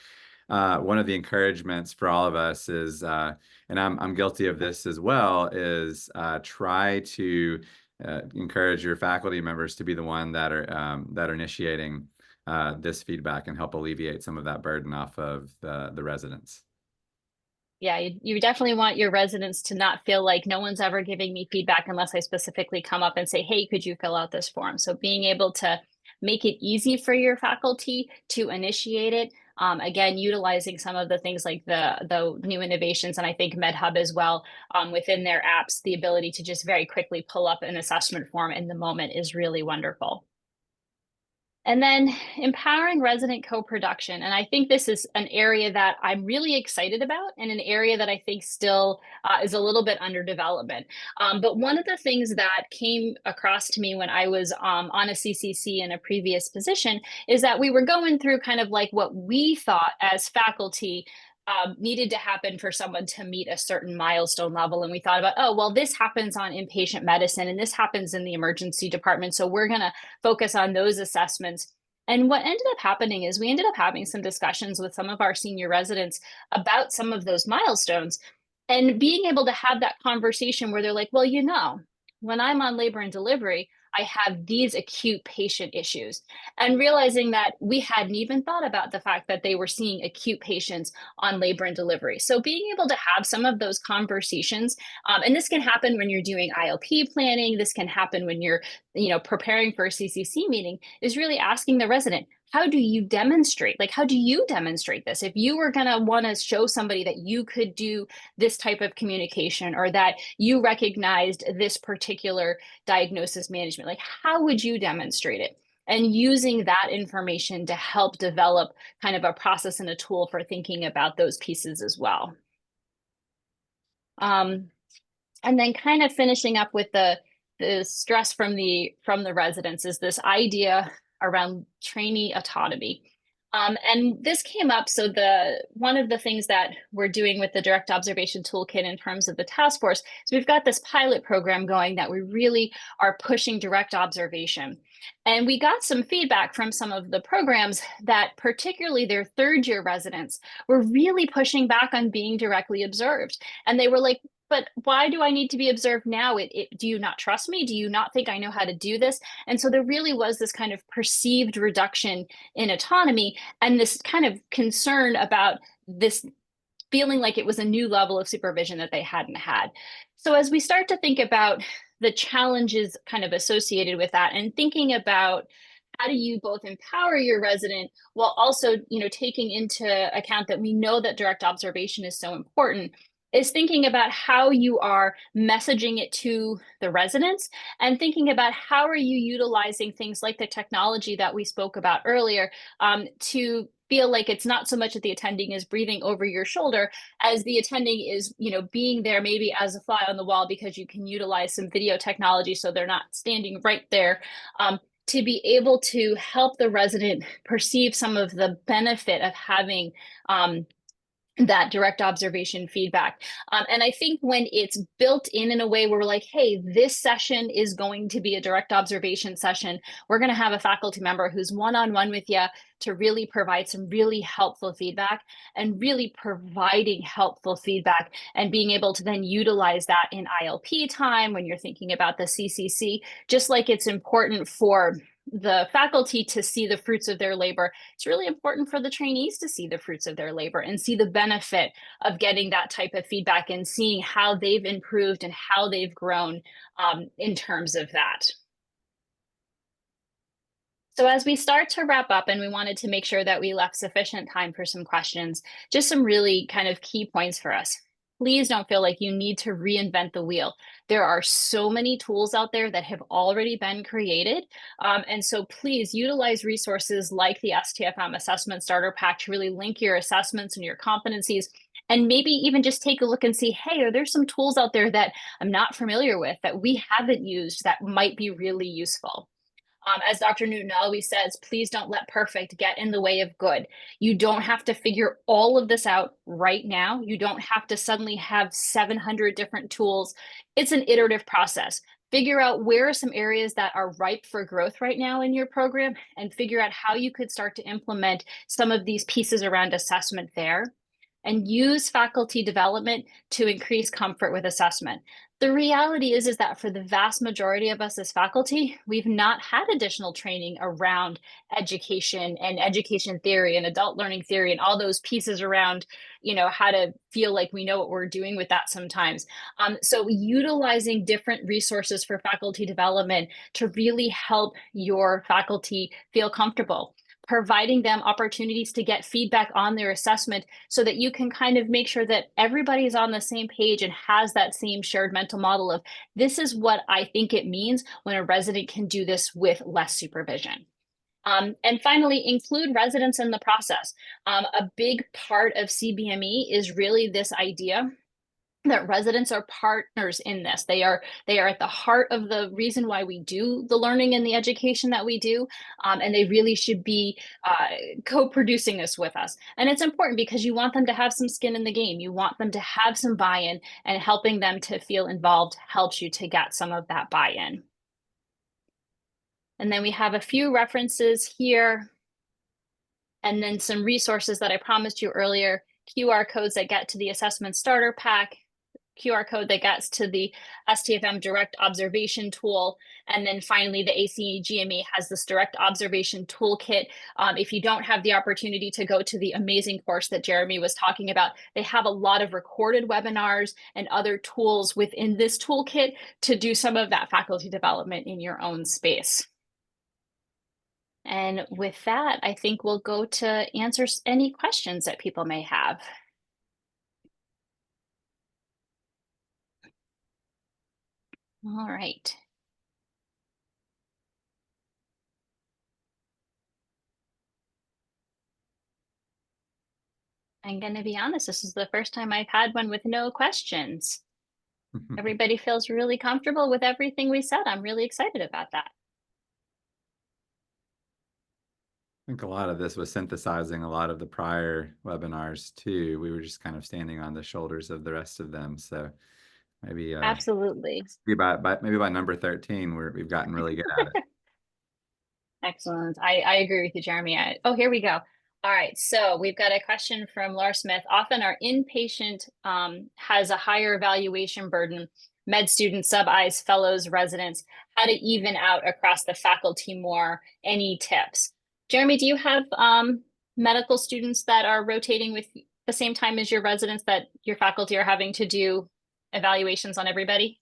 one of the encouragements for all of us is, and I'm guilty of this as well, is try to encourage your faculty members to be the one that are initiating this feedback and help alleviate some of that burden off of the residents. Yeah, you definitely want your residents to not feel like no one's ever giving me feedback unless I specifically come up and say, hey, could you fill out this form? So being able to make it easy for your faculty to initiate it. Again, utilizing some of the things like the new innovations, and I think MedHub as well, within their apps, the ability to just very quickly pull up an assessment form in the moment is really wonderful. And then empowering resident co-production. And I think this is an area that I'm really excited about, and an area that I think still is a little bit under development. But one of the things that came across to me when I was on a CCC in a previous position is that we were going through kind of like what we thought as faculty needed to happen for someone to meet a certain milestone level. And we thought about, oh, well, this happens on inpatient medicine and this happens in the emergency department. So we're going to focus on those assessments. And what ended up happening is we ended up having some discussions with some of our senior residents about some of those milestones and being able to have that conversation where they're like, well, when I'm on labor and delivery, I have these acute patient issues, and realizing that we hadn't even thought about the fact that they were seeing acute patients on labor and delivery. So being able to have some of those conversations, and this can happen when you're doing ILP planning, this can happen when you're, preparing for a CCC meeting, is really asking the resident, how do you demonstrate? Like, how do you demonstrate this? If you were going to want to show somebody that you could do this type of communication or that you recognized this particular diagnosis management, like how would you demonstrate it? And using that information to help develop kind of a process and a tool for thinking about those pieces as well. And then kind of finishing up with the stress from the residents is this idea around trainee autonomy. And this came up, so one of the things that we're doing with the direct observation toolkit in terms of the task force is we've got this pilot program going that we really are pushing direct observation. And we got some feedback from some of the programs that particularly their third year residents were really pushing back on being directly observed. And they were like, but why do I need to be observed now? Do you not trust me? Do you not think I know how to do this? And so there really was this kind of perceived reduction in autonomy and this kind of concern about this feeling like it was a new level of supervision that they hadn't had. So as we start to think about the challenges kind of associated with that and thinking about how do you both empower your resident while also, taking into account that we know that direct observation is so important, is thinking about how you are messaging it to the residents and thinking about how are you utilizing things like the technology that we spoke about earlier to feel like it's not so much that the attending is breathing over your shoulder as the attending is, being there maybe as a fly on the wall because you can utilize some video technology so they're not standing right there. To be able to help the resident perceive some of the benefit of having that direct observation feedback. And I think when it's built in a way where we're like, hey, this session is going to be a direct observation session, we're going to have a faculty member who's one-on-one with you to really provide some really helpful feedback, and really providing helpful feedback and being able to then utilize that in ILP time when you're thinking about the CCC, just like it's important for the faculty to see the fruits of their labor, it's really important for the trainees to see the fruits of their labor and see the benefit of getting that type of feedback and seeing how they've improved and how they've grown in terms of that. So as we start to wrap up, and we wanted to make sure that we left sufficient time for some questions, just some really kind of key points for us. Please don't feel like you need to reinvent the wheel. There are so many tools out there that have already been created. And so please utilize resources like the STFM Assessment Starter Pack to really link your assessments and your competencies. And maybe even just take a look and see, hey, are there some tools out there that I'm not familiar with that we haven't used that might be really useful? As Dr. Newton always says, please don't let perfect get in the way of good. You don't have to figure all of this out right now. You don't have to suddenly have 700 different tools. It's an iterative process. Figure out where are some areas that are ripe for growth right now in your program, and figure out how you could start to implement some of these pieces around assessment there. And use faculty development to increase comfort with assessment. The reality is that for the vast majority of us as faculty, we've not had additional training around education and education theory and adult learning theory and all those pieces around, how to feel like we know what we're doing with that sometimes. So utilizing different resources for faculty development to really help your faculty feel comfortable, providing them opportunities to get feedback on their assessment so that you can kind of make sure that everybody's on the same page and has that same shared mental model of, this is what I think it means when a resident can do this with less supervision. And finally, include residents in the process. A big part of CBME is really this idea that residents are partners in this. They are at the heart of the reason why we do the learning and the education that we do, and they really should be co-producing this with us. And it's important because you want them to have some skin in the game. You want them to have some buy-in, and helping them to feel involved helps you to get some of that buy-in. And then we have a few references here, and then some resources that I promised you earlier, QR codes that get to the assessment starter pack, QR code that gets to the STFM direct observation tool. And then finally, the ACGME has this direct observation toolkit. If you don't have the opportunity to go to the amazing course that Jeremy was talking about, they have a lot of recorded webinars and other tools within this toolkit to do some of that faculty development in your own space. And with that, I think we'll go to answer any questions that people may have. All right. I'm going to be honest, this is the first time I've had one with no questions. Everybody feels really comfortable with everything we said. I'm really excited about that. I think a lot of this was synthesizing a lot of the prior webinars too. We were just kind of standing on the shoulders of the rest of them. So maybe absolutely. Maybe by number 13, we've gotten really good at it. Excellent. I agree with you, Jeremy. Oh, here we go. All right, so we've got a question from Laura Smith. Often our inpatient has a higher evaluation burden, med students, sub-Is, fellows, residents, how to even out across the faculty more, any tips? Jeremy, do you have medical students that are rotating with the same time as your residents, that your faculty are having to do evaluations on everybody?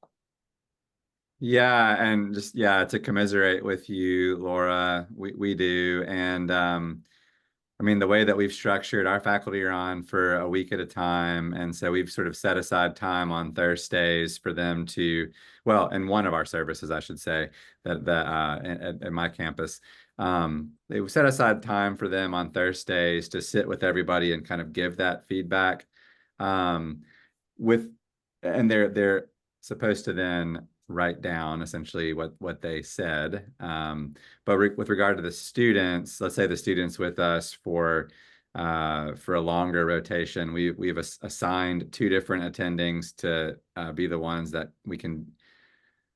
Yeah, and just to commiserate with you, Laura, we do. And I mean, the way that we've structured our faculty are on for a week at a time. And so we've sort of set aside time on Thursdays for them to, well, in one of our services, I should say, that at my campus, they set aside time for them on Thursdays to sit with everybody and kind of give that feedback. And they're supposed to then write down essentially what they said. But with regard to the students, let's say the students with us for a longer rotation, we've assigned 2 different attendings to be the ones that we can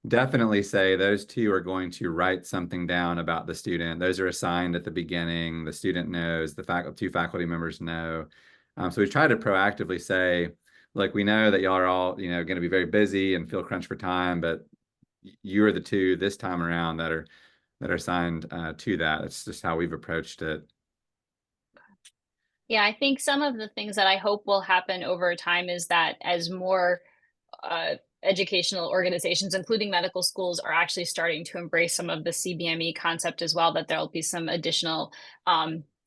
definitely say those 2 are going to write something down about the student. Those are assigned at the beginning. The student knows, the 2 faculty members know. So we try to proactively say, like, we know that y'all are all, going to be very busy and feel crunched for time, but you are the 2 this time around that are assigned to that. It's just how we've approached it. Yeah, I think some of the things that I hope will happen over time is that as more educational organizations, including medical schools, are actually starting to embrace some of the CBME concept as well, that there'll be some additional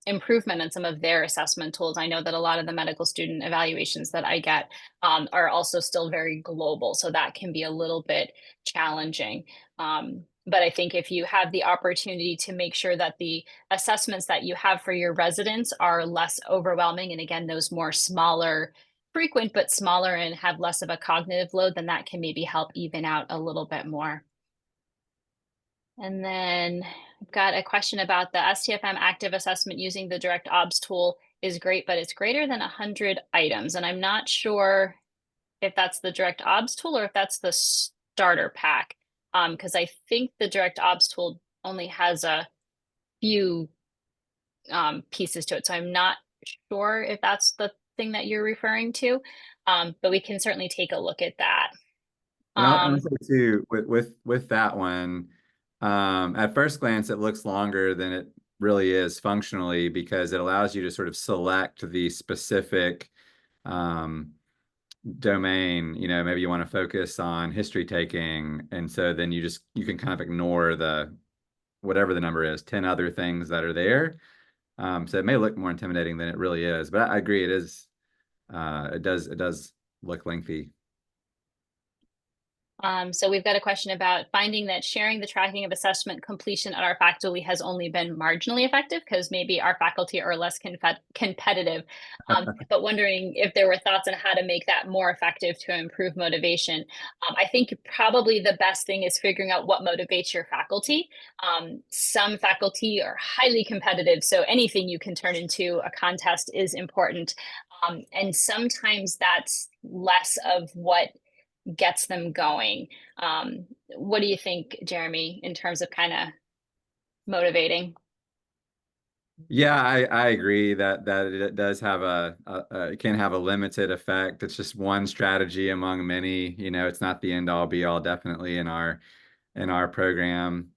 improvement in some of their assessment tools. I know that a lot of the medical student evaluations that I get are also still very global, so that can be a little bit challenging. But I think if you have the opportunity to make sure that the assessments that you have for your residents are less overwhelming, and again, those more smaller, frequent but smaller and have less of a cognitive load, then that can maybe help even out a little bit more. And then I've got a question about the STFM active assessment using the direct obs tool is great, but it's greater than 100 items. And I'm not sure if that's the direct obs tool or if that's the starter pack. Because I think the direct obs tool only has a few pieces to it. So I'm not sure if that's the thing that you're referring to, but we can certainly take a look at that. And I'll say too, with that one, at first glance, it looks longer than it really is functionally, because it allows you to sort of select the specific domain. Maybe you want to focus on history taking, and so then you can kind of ignore the whatever the number is, 10 other things that are there. So it may look more intimidating than it really is, but I agree, it does look lengthy. So we've got a question about finding that sharing the tracking of assessment completion at our faculty has only been marginally effective because maybe our faculty are less competitive, but wondering if there were thoughts on how to make that more effective to improve motivation. I think probably the best thing is figuring out what motivates your faculty. Some faculty are highly competitive, so anything you can turn into a contest is important. And sometimes that's less of what gets them going. What do you think, Jeremy, in terms of kind of motivating? Yeah, I agree that it does have it can have a limited effect. It's just one strategy among many. You know, it's not the end all be all, definitely in our program.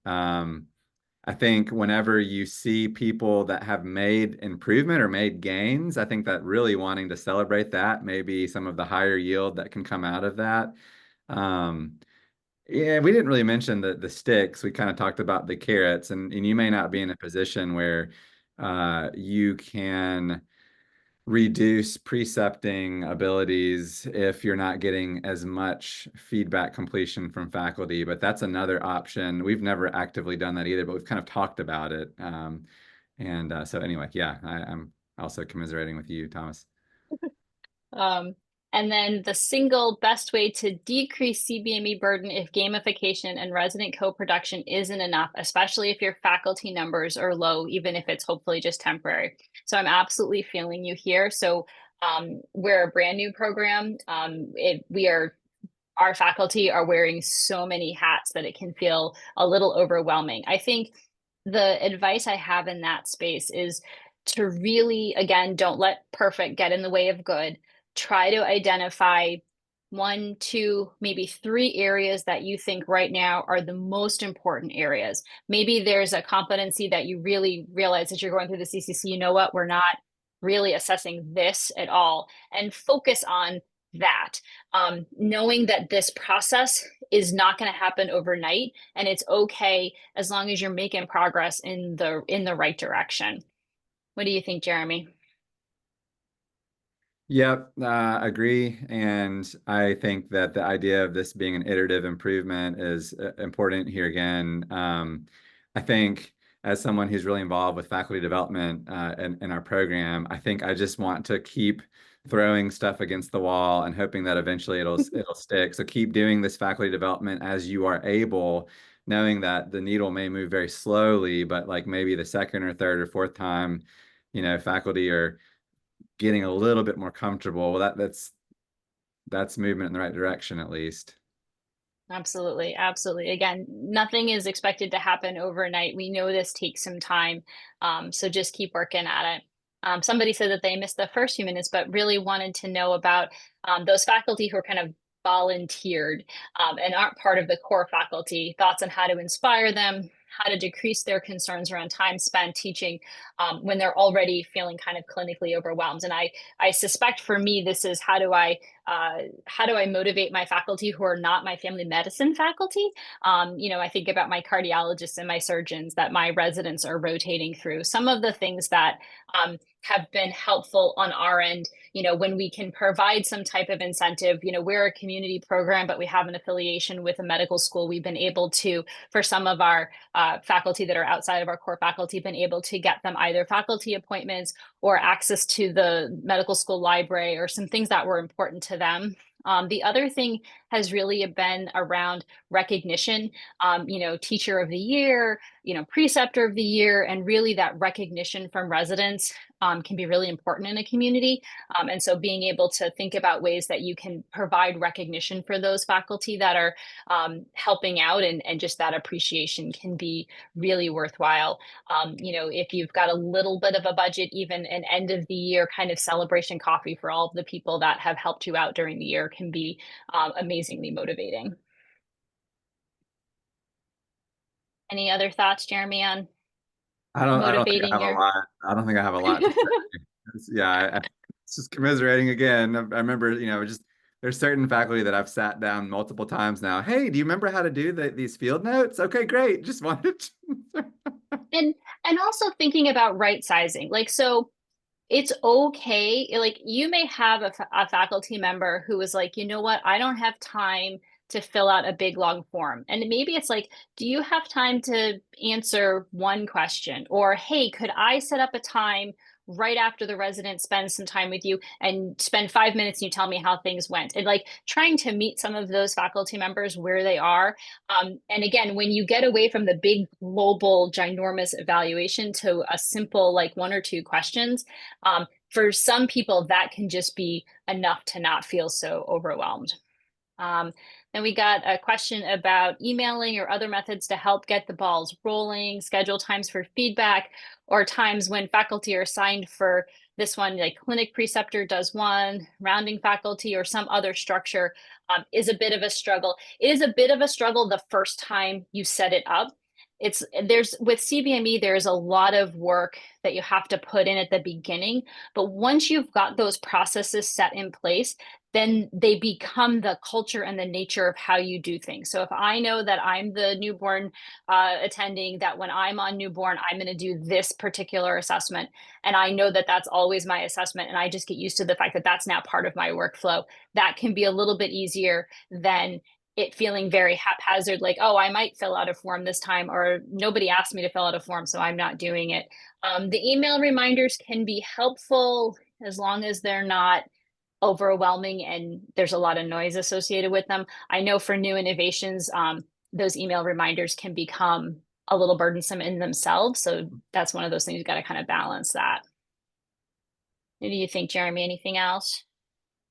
I think whenever you see people that have made improvement or made gains, I think that really wanting to celebrate that, maybe some of the higher yield that can come out of that. Um, yeah, we didn't really mention the sticks. We kind of talked about the carrots, and you may not be in a position where you can reduce precepting abilities if you're not getting as much feedback completion from faculty, but that's another option. We've never actively done that either, but we've kind of talked about it. So anyway, yeah, I'm also commiserating with you, Thomas. Um, and then the single best way to decrease CBME burden if gamification and resident co-production isn't enough, especially if your faculty numbers are low, even if it's hopefully just temporary. So I'm absolutely feeling you here. So we're a brand new program. Our faculty are wearing so many hats that it can feel a little overwhelming. I think the advice I have in that space is to really, again, don't let perfect get in the way of good. Try to identify one, two, maybe three areas that you think right now are the most important areas. Maybe there's a competency that you really realize as you're going through the CCC, you know what, we're not really assessing this at all, and focus on that. Knowing that this process is not going to happen overnight, and it's okay as long as you're making progress in the right direction. What do you think, Jeremy? Yep, agree. And I think that the idea of this being an iterative improvement is important here again. I think as someone who's really involved with faculty development in our program, I think I just want to keep throwing stuff against the wall and hoping that eventually it'll stick. So keep doing this faculty development as you are able, knowing that the needle may move very slowly, but like maybe the second or third or fourth time, you know, faculty are getting a little bit more comfortable. Well, that's movement in the right direction, at least. Absolutely, absolutely. Again, nothing is expected to happen overnight. We know this takes some time, so just keep working at it. Somebody said that they missed the first few minutes, but really wanted to know about those faculty who are kind of volunteered and aren't part of the core faculty. Thoughts on how to inspire them, how to decrease their concerns around time spent teaching when they're already feeling kind of clinically overwhelmed. And I suspect for me, this is how do I motivate my faculty who are not my family medicine faculty? I think about my cardiologists and my surgeons that my residents are rotating through. Some of the things that have been helpful on our end, when we can provide some type of incentive, we're a community program, but we have an affiliation with a medical school. We've been able to, for some of our faculty that are outside of our core faculty, been able to get them either faculty appointments or access to the medical school library or some things that were important to them. The other thing has really been around recognition, teacher of the year, preceptor of the year, and really that recognition from residents can be really important in a community. And so being able to think about ways that you can provide recognition for those faculty that are helping out and just that appreciation can be really worthwhile. If you've got a little bit of a budget, even an end of the year kind of celebration coffee for all of the people that have helped you out during the year can be amazingly motivating. Any other thoughts, Jeremy, on I don't think I motivating have a your? lot. I don't think I have a lot to say. Yeah, it's just commiserating again. I remember, just there's certain faculty that I've sat down multiple times now. Hey, do you remember how to do these field notes? Okay, great. Just wanted to. and also thinking about right sizing. So it's okay. Like you may have a faculty member who is like, you know what, I don't have time to fill out a big long form. And maybe it's like, do you have time to answer one question? Or, hey, could I set up a time right after the resident spends some time with you and spend 5 minutes and you tell me how things went? And like trying to meet some of those faculty members where they are. And again, when you get away from the big global ginormous evaluation to a simple like 1 or 2 questions, for some people that can just be enough to not feel so overwhelmed. Then we got a question about emailing or other methods to help get the balls rolling, schedule times for feedback, or times when faculty are assigned for this one, like clinic preceptor does one, rounding faculty, or some other structure is a bit of a struggle. It is a bit of a struggle the first time you set it up. There's with CBME, there's a lot of work that you have to put in at the beginning, but once you've got those processes set in place, then they become the culture and the nature of how you do things. So if I know that I'm the newborn attending, that when I'm on newborn, I'm going to do this particular assessment, and I know that that's always my assessment, and I just get used to the fact that that's now part of my workflow, that can be a little bit easier than it feeling very haphazard, like, oh, I might fill out a form this time, or nobody asked me to fill out a form, so I'm not doing it. The email reminders can be helpful as long as they're not overwhelming and there's a lot of noise associated with them. I know for new innovations, those email reminders can become a little burdensome in themselves. So that's one of those things you got to kind of balance that. What do you think, Jeremy? Anything else?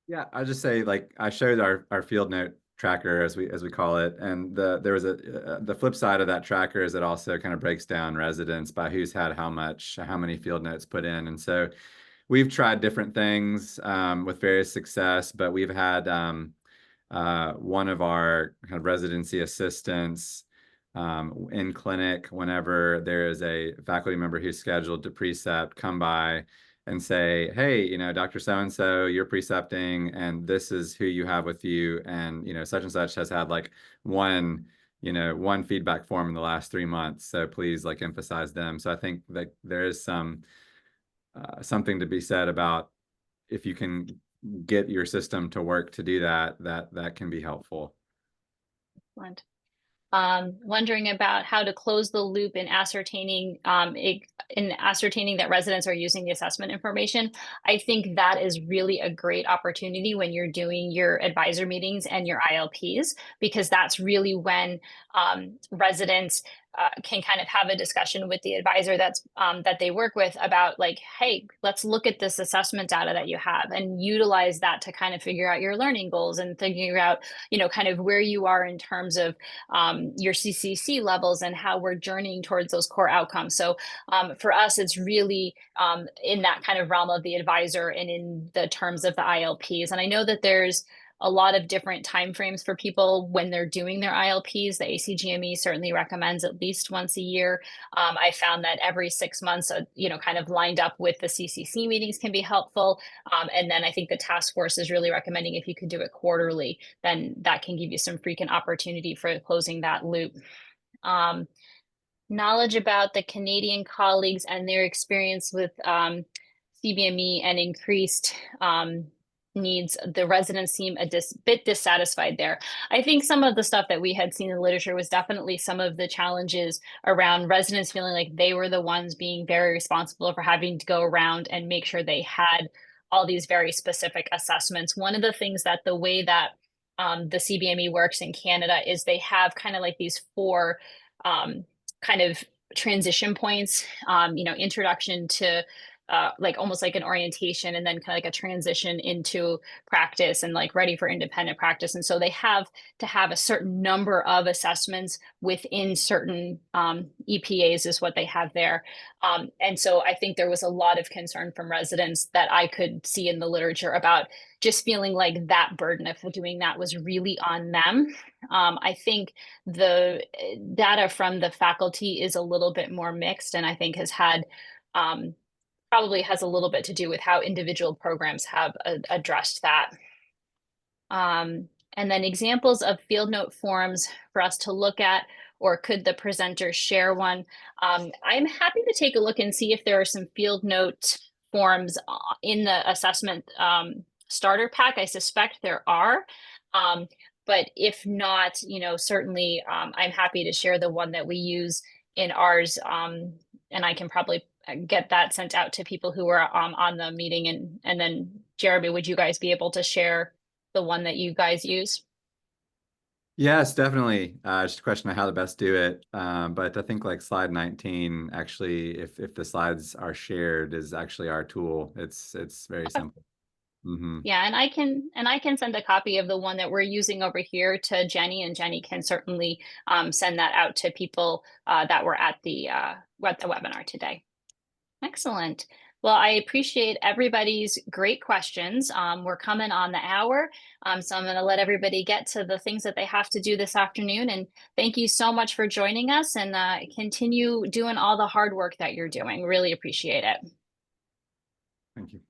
Yeah, I'll just say, like, I showed our field note tracker, as we call it, and there was the flip side of that tracker is it also kind of breaks down residents by who's had how many field notes put in. And so we've tried different things with various success, but we've had one of our kind of residency assistants in clinic, whenever there is a faculty member who's scheduled to precept, come by and say, hey, Dr. So-and-so, you're precepting, and this is who you have with you. And, such and such has had like one feedback form in the last 3 months. So please like emphasize them. So I think that there is something to be said about if you can get your system to work to do that can be helpful. Excellent. Wondering about how to close the loop in ascertaining that residents are using the assessment information. I think that is really a great opportunity when you're doing your advisor meetings and your ILPs, because that's really when residents can kind of have a discussion with the advisor that they work with about like, hey, let's look at this assessment data that you have and utilize that to kind of figure out your learning goals and figure out, kind of where you are in terms of your CCC levels and how we're journeying towards those core outcomes. So for us, it's really in that kind of realm of the advisor and in the terms of the ILPs. And I know that there's a lot of different timeframes for people when they're doing their ILPs. The ACGME certainly recommends at least once a year. I found that every 6 months, kind of lined up with the CCC meetings can be helpful. And then I think the task force is really recommending if you could do it quarterly, then that can give you some frequent opportunity for closing that loop. Knowledge about the Canadian colleagues and their experience with CBME and increased needs. The residents seem a bit dissatisfied there. I think some of the stuff that we had seen in the literature was definitely some of the challenges around residents feeling like they were the ones being very responsible for having to go around and make sure they had all these very specific assessments. One of the things that the way that the CBME works in Canada is they have kind of like these 4 kind of transition points, introduction to like almost like an orientation, and then kind of like a transition into practice and like ready for independent practice. And so they have to have a certain number of assessments within certain EPAs is what they have there. And so I think there was a lot of concern from residents that I could see in the literature about just feeling like that burden of doing that was really on them. I think the data from the faculty is a little bit more mixed, and I think has had probably has a little bit to do with how individual programs have addressed that. And then examples of field note forms for us to look at, or could the presenter share one? I'm happy to take a look and see if there are some field note forms in the assessment starter pack. I suspect there are. But if not, certainly I'm happy to share the one that we use in ours. And I can probably get that sent out to people who are on the meeting. And then Jeremy, would you guys be able to share the one that you guys use? Yes, definitely. Just a question of how to best do it. But I think like slide 19, actually, if the slides are shared, is actually our tool. It's very simple. Mm-hmm. Yeah, and I can send a copy of the one that we're using over here to Jenny, and Jenny can certainly send that out to people that were at the webinar today. Excellent. Well, I appreciate everybody's great questions. We're coming on the hour, so I'm going to let everybody get to the things that they have to do this afternoon. And thank you so much for joining us, and continue doing all the hard work that you're doing. Really appreciate it. Thank you.